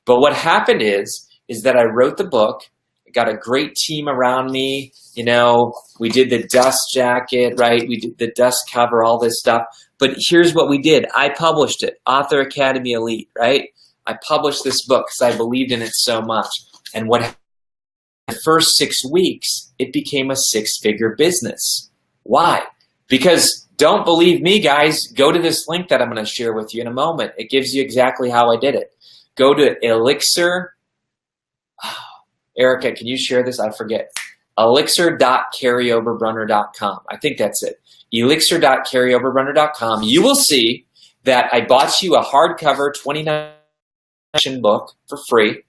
But what happened is that I wrote the book. I got a great team around me. You know, we did the dust jacket, right? We did the dust cover, all this stuff. But here's what we did. I published it, Author Academy Elite, right? I published this book because I believed in it so much. And what the first 6 weeks, it became a 6-figure business. Why? Because don't believe me, guys. Go to this link that I'm going to share with you in a moment. It gives you exactly how I did it. Go to Elixir. Erica, can you share this? I forget. Elixir.KaryOberbrunner.com. I think that's it. Elixir.KaryOberbrunner.com. You will see that I bought you a hardcover 29 book for free.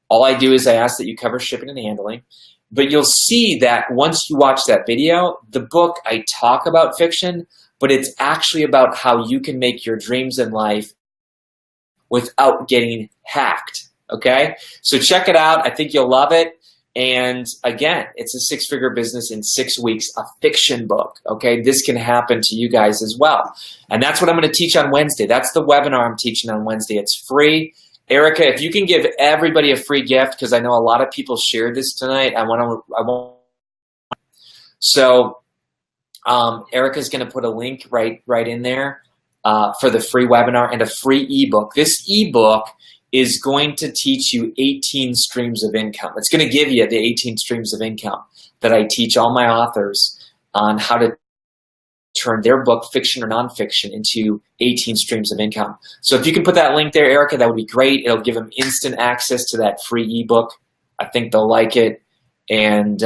All I do is I ask that you cover shipping and handling. But you'll see that once you watch that video, the book, I talk about fiction, but it's actually about how you can make your dreams in life without getting hacked. Okay? So check it out. I think you'll love it. And again, it's a 6-figure business in 6 weeks, a fiction book. Okay, this can happen to you guys as well. And that's what I'm going to teach on Wednesday. That's the webinar I'm teaching on Wednesday. It's free. Erica, if you can give everybody a free gift, because I know a lot of people shared this tonight. I want. So Erica's going to put a link right in there for the free webinar and a free ebook. This ebook is going to teach you 18 streams of income. It's going to give you the 18 streams of income that I teach all my authors on how to turn their book, fiction or nonfiction, into 18 streams of income. So if you can put that link there, Erica, that would be great. It'll give them instant access to that free ebook. I think they'll like it. And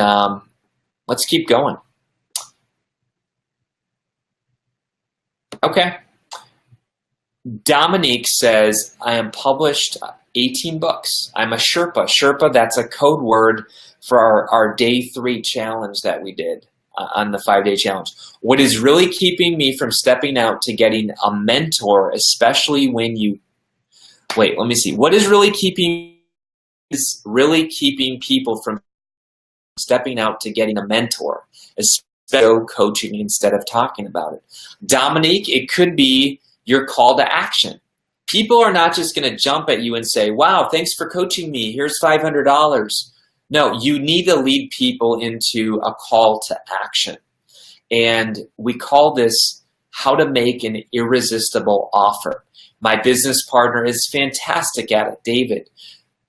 let's keep going. Okay. Dominique says, I am published 18 books. I'm a Sherpa. Sherpa, that's a code word for our day 3 challenge that we did on the 5-day challenge. What is really keeping me from stepping out to getting a mentor, especially when you, wait, let me see. What is really keeping people from stepping out to getting a mentor, especially coaching instead of talking about it? Dominique, it could be your call to action. People are not just going to jump at you and say, wow, thanks for coaching me. Here's $500. No, you need to lead people into a call to action. And we call this how to make an irresistible offer. My business partner is fantastic at it, David.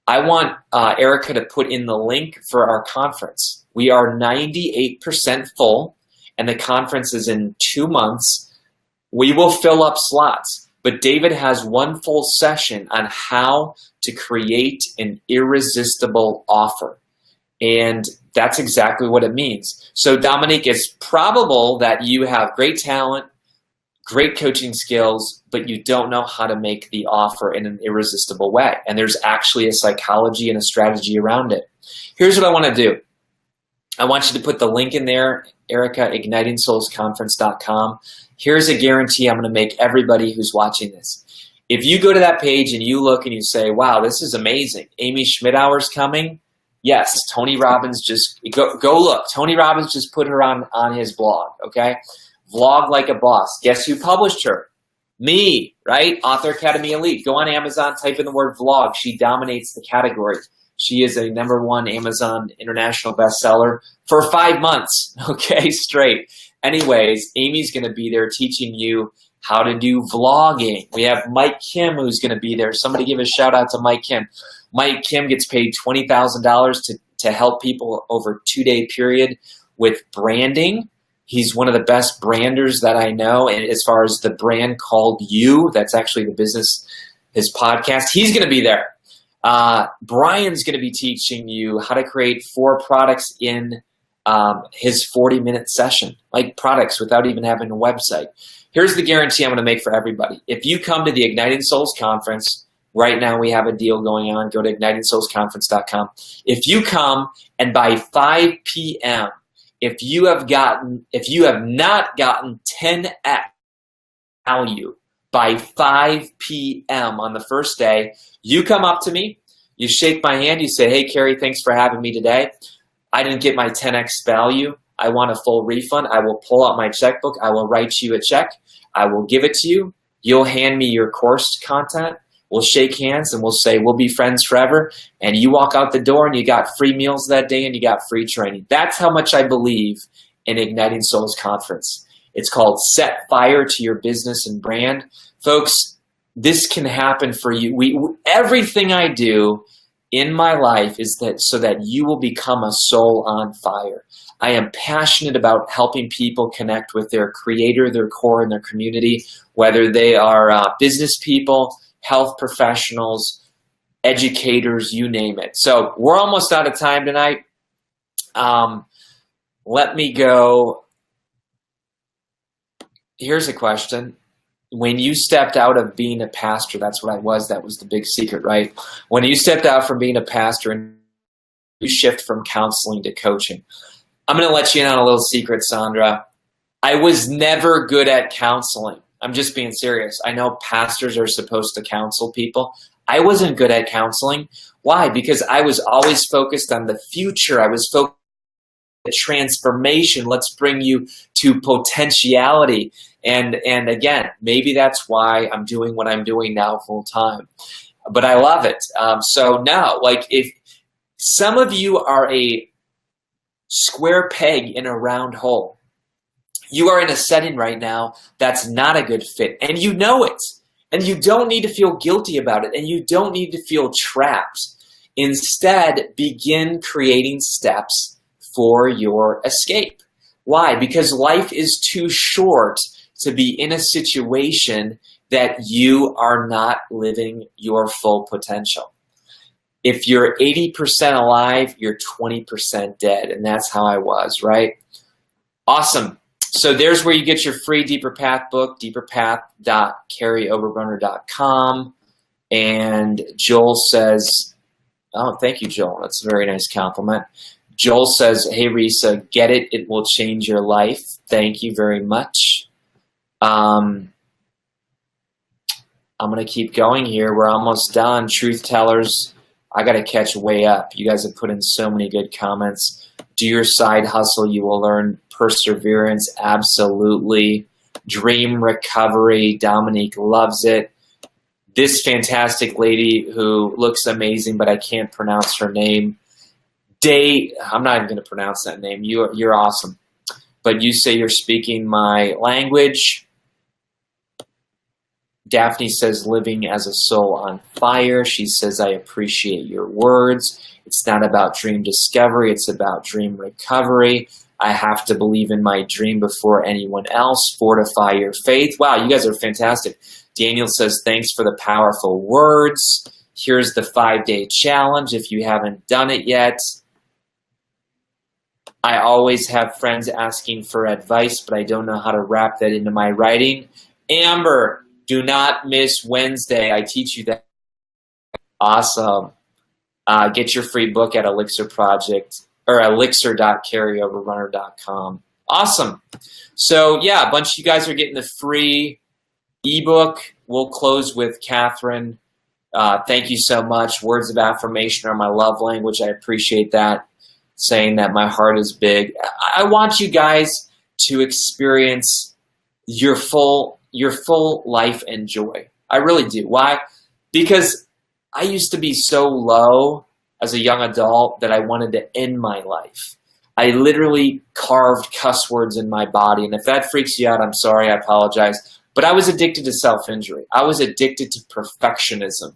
I want Erica to put in the link for our conference. We are 98% full, and the conference is in 2 months. We will fill up slots, but David has one full session on how to create an irresistible offer. And that's exactly what it means. So Dominique, it's probable that you have great talent, great coaching skills, but you don't know how to make the offer in an irresistible way. And there's actually a psychology and a strategy around it. Here's what I want to do. I want you to put the link in there, Erica, ignitingsoulsconference.com. Here's a guarantee I'm going to make everybody who's watching this. If you go to that page and you look and you say, wow, this is amazing. Amy Schmidhauer's coming. Yes, Tony Robbins just, go look. Tony Robbins just put her on his blog, okay? Vlog Like a Boss. Guess who published her? Me, right? Author Academy Elite. Go on Amazon, type in the word vlog. She dominates the category. She is a #1 Amazon international bestseller for 5 months, okay, straight. Anyways, Amy's going to be there teaching you how to do vlogging. We have Mike Kim who's going to be there. Somebody give a shout out to Mike Kim. Mike Kim gets paid $20,000 to help people over a 2-day period with branding. He's one of the best branders that I know. And as far as the brand called You, that's actually the business, his podcast, he's going to be there. Brian's going to be teaching you how to create 4 products in his 40-minute session, like products without even having a website. Here's the guarantee I'm going to make for everybody. If you come to the Igniting Souls Conference, right now we have a deal going on. Go to ignitingsoulsconference.com. If you come and by 5 p.m., if you have not gotten 10x value by 5 p.m. on the first day, you come up to me, you shake my hand, you say, hey, Kary, thanks for having me today. I didn't get my 10x value. I want a full refund. I will pull out my checkbook. I will write you a check. I will give it to you. You'll hand me your course content. We'll shake hands and we'll say we'll be friends forever. And you walk out the door and you got free meals that day and you got free training. That's how much I believe in Igniting Souls Conference. It's called Set Fire to Your Business and Brand. Folks, this can happen for you. Everything I do in my life is that so that you will become a soul on fire. I am passionate about helping people connect with their creator, their core, and their community, whether they are business people, health professionals, educators, you name it. So we're almost out of time tonight. Let me go. Here's a question. When you stepped out of being a pastor, that's what I was. That was the big secret, right? When you stepped out from being a pastor and you shift from counseling to coaching, I'm going to let you in on a little secret, Sandra. I was never good at counseling. I'm just being serious. I know pastors are supposed to counsel people. I wasn't good at counseling. Why? Because I was always focused on the future. I was focused on transformation. Let's bring you to potentiality. And again, maybe that's why I'm doing what I'm doing now full time. But I love it. So now, like if some of you are a square peg in a round hole, you are in a setting right now that's not a good fit, and you know it. And you don't need to feel guilty about it, and you don't need to feel trapped. Instead, begin creating steps for your escape. Why? Because life is too short to be in a situation that you are not living your full potential. If you're 80% alive, you're 20% dead. And that's how I was, right? Awesome. So there's where you get your free Deeper Path book, deeperpath.karyoberbrunner.com. And Joel says, oh, thank you, Joel. That's a very nice compliment. Joel says, hey, Risa, get it. It will change your life. Thank you very much. I'm going to keep going here. We're almost done. Truth tellers, I got to catch way up. You guys have put in so many good comments. Do your side hustle. You will learn perseverance. Absolutely. Dream recovery. Dominique loves it. This fantastic lady who looks amazing, but I can't pronounce her name. I'm not even going to pronounce that name. You're awesome. But you say you're speaking my language. Daphne says, living as a soul on fire. She says, I appreciate your words. It's not about dream discovery. It's about dream recovery. I have to believe in my dream before anyone else. Fortify your faith. Wow, you guys are fantastic. Daniel says, thanks for the powerful words. Here's the 5-day challenge if you haven't done it yet. I always have friends asking for advice, but I don't know how to wrap that into my writing. Amber, do not miss Wednesday. I teach you that. Awesome. Get your free book at Elixir Project or elixir.karyoberbrunner.com. Awesome. So yeah, a bunch of you guys are getting the free ebook. We'll close with Catherine. Thank you so much. Words of affirmation are my love language. I appreciate that. Saying that my heart is big. I want you guys to experience your full life and joy. I really do. Why? Because I used to be so low as a young adult that I wanted to end my life. I literally carved cuss words in my body. And if that freaks you out, I'm sorry, I apologize. But I was addicted to self-injury. I was addicted to perfectionism.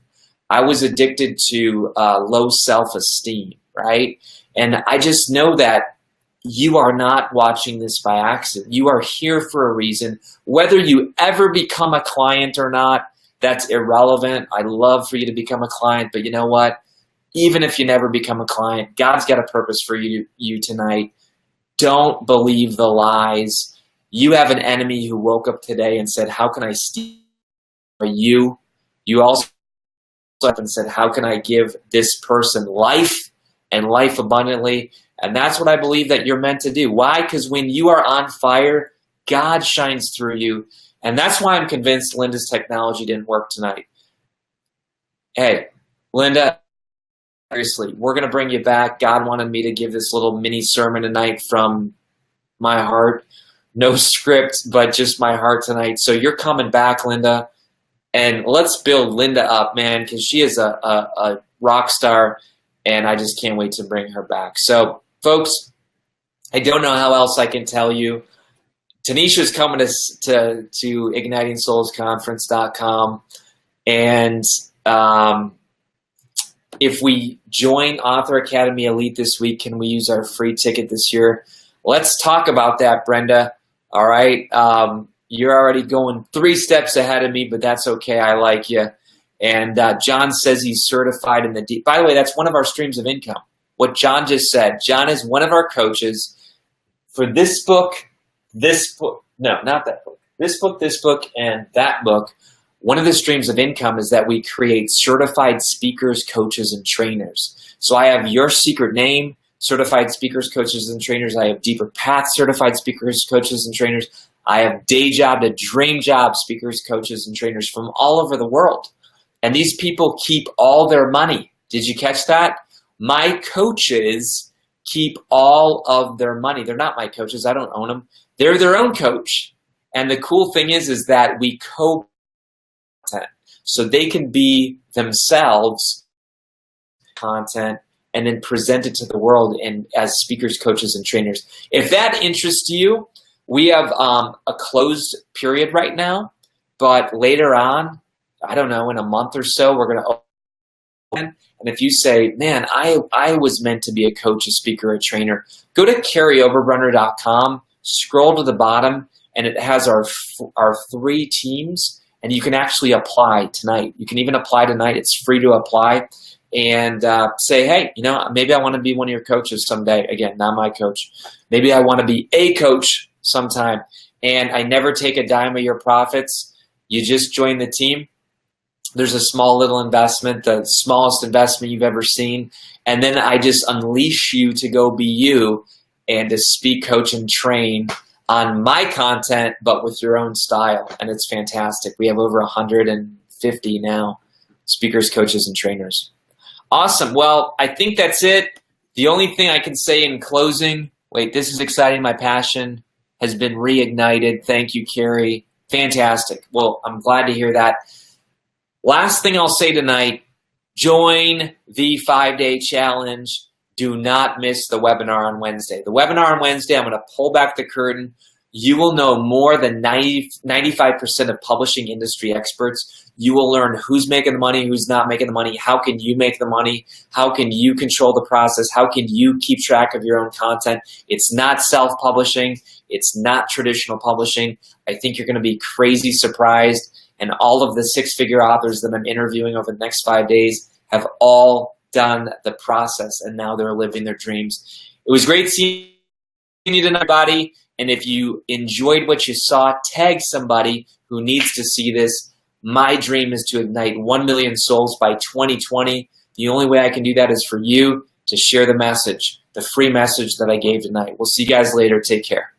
I was addicted to low self-esteem, right? And I just know that you are not watching this by accident. You are here for a reason. Whether you ever become a client or not, that's irrelevant. I'd love for you to become a client, but you know what? Even if you never become a client, God's got a purpose for you tonight. Don't believe the lies. You have an enemy who woke up today and said, how can I steal you? You also up and said, how can I give this person life and life abundantly? And that's what I believe that you're meant to do. Why? Because when you are on fire, God shines through you. And that's why I'm convinced Linda's technology didn't work tonight. Hey, Linda, seriously, we're going to bring you back. God wanted me to give this little mini sermon tonight from my heart. No script, but just my heart tonight. So you're coming back, Linda. And let's build Linda up, man, because she is a rock star. And I just can't wait to bring her back. So, folks, I don't know how else I can tell you. Tanisha's coming to ignitingsoulsconference.com. And if we join Author Academy Elite this week, can we use our free ticket this year? Let's talk about that, Brenda. All right. You're already going 3 steps ahead of me, but that's okay. I like you. And John says he's certified in the deep. By the way, that's one of our streams of income. What John just said. John is one of our coaches for this book, no, not that book, this book, and that book. One of the streams of income is that we create certified speakers, coaches, and trainers. So I have Your Secret Name, certified speakers, coaches, and trainers. I have Deeper Path, certified speakers, coaches, and trainers. I have Day Job to Dream Job speakers, coaches, and trainers from all over the world. And these people keep all their money. Did you catch that? My coaches keep all of their money. They're not my coaches. I don't own them. They're their own coach. And the cool thing is that we co-content. So they can be themselves content and then present it to the world and as speakers, coaches, and trainers. If that interests you, we have a closed period right now. But later on, I don't know, in a month or so, we're going to open. And if you say, man, I was meant to be a coach, a speaker, a trainer, go to KaryOberbrunner.com, scroll to the bottom, and it has our 3 teams, and you can actually apply tonight. You can even apply tonight. It's free to apply. And say, hey, you know, maybe I want to be one of your coaches someday. Again, not my coach. Maybe I want to be a coach sometime. And I never take a dime of your profits. You just join the team. There's a small little investment, the smallest investment you've ever seen. And then I just unleash you to go be you and to speak, coach, and train on my content, but with your own style. And it's fantastic. We have over 150 now, speakers, coaches, and trainers. Awesome. Well, I think that's it. The only thing I can say in closing, wait, this is exciting. My passion has been reignited. Thank you, Kary. Fantastic. Well, I'm glad to hear that. Last thing I'll say tonight, join the 5-day challenge. Do not miss the webinar on Wednesday. The webinar on Wednesday, I'm going to pull back the curtain. You will know more than 95% of publishing industry experts. You will learn who's making the money, who's not making the money, how can you make the money, how can you control the process, how can you keep track of your own content. It's not self-publishing. It's not traditional publishing. I think you're going to be crazy surprised. And all of the 6-figure authors that I'm interviewing over the next 5 days have all done the process, and now they're living their dreams. It was great seeing you tonight, buddy. And if you enjoyed what you saw, tag somebody who needs to see this. My dream is to ignite 1 million souls by 2020. The only way I can do that is for you to share the message, the free message that I gave tonight. We'll see you guys later. Take care.